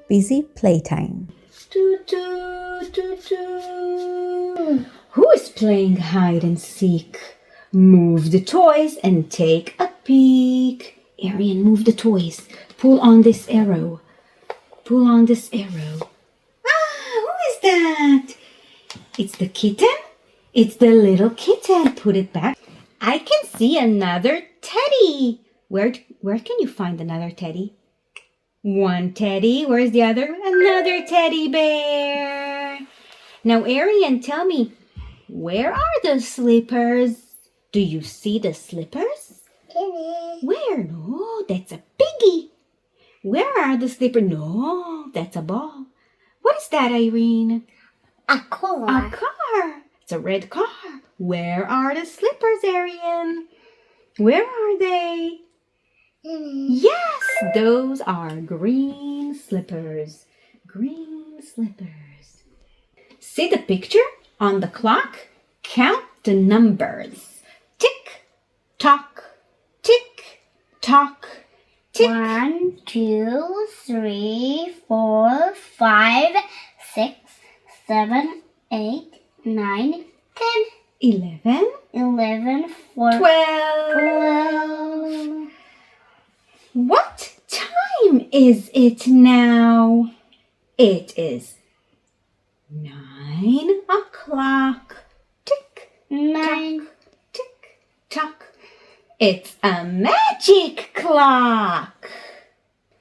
Busy Playtime. Who is playing hide and seek? Move the toys and take a peek. Arian, move the toys. Pull on this arrow. Pull on this arrow. Ah, who is that? It's the kitten. It's the little kitten. Put it back. I can see another teddy. Where can you find another teddy? One teddy. Where's the other? Another teddy bear. Now, Arian, tell me, where are the slippers? Do you see the slippers? Where? No, that's a piggy. Where are the slippers? No, that's a ball. What is that, Irene? A car. A car. It's a red car. Where are the slippers, Arian? Where are they? Yes, those are green slippers. Green slippers. See the picture on the clock? Count the numbers. Tick, tock, tick, tock, tick. 1, 2, 3, 4, 5, 6, 7, 8, 9, 10, 11, 11, 14, 12. 12. What time is it now? It is 9 o'clock. Tick, 9. tock, tick, tock. It's a magic clock.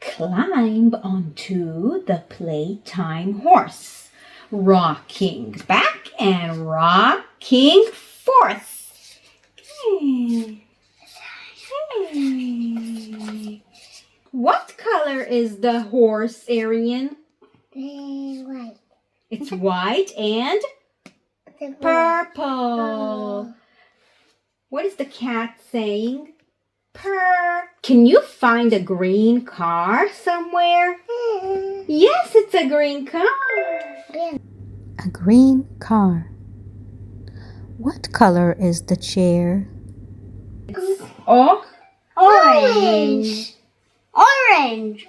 Climb onto the playtime horse, rocking back and rocking forth. Hey. What color is the horse, Arian? White. It's white and purple. What is the cat saying? Purr. Can you find a green car somewhere? Yes, it's a green car. A green car. What color is the chair? Oh, Orange. Orange.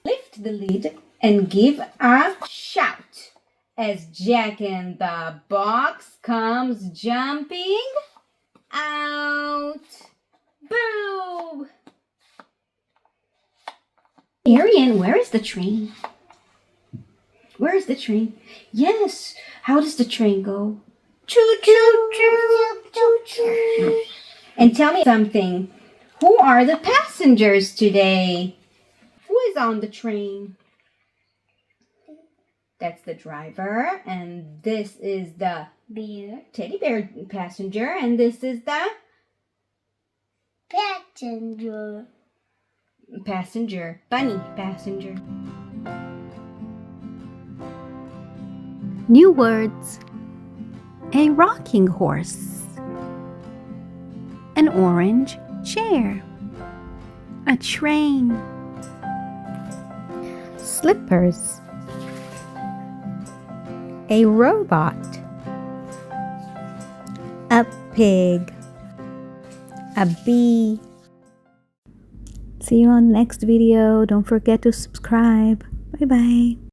lift the lid and give a shout as Jack in the Box comes jumping out. Boo! Arian, where is the train? Where is the train? Yes, how does the train go? Choo choo choo choo choo. And tell me something. Who are the passengers today? Who is on the train? That's the driver, and this is the Beer. teddy bear passenger, and this is the Passenger. bunny passenger. New words. A rocking horse. An orange chair. A train. Slippers. A robot. A pig. A bee. See you on the next video. Don't forget to subscribe. Bye bye.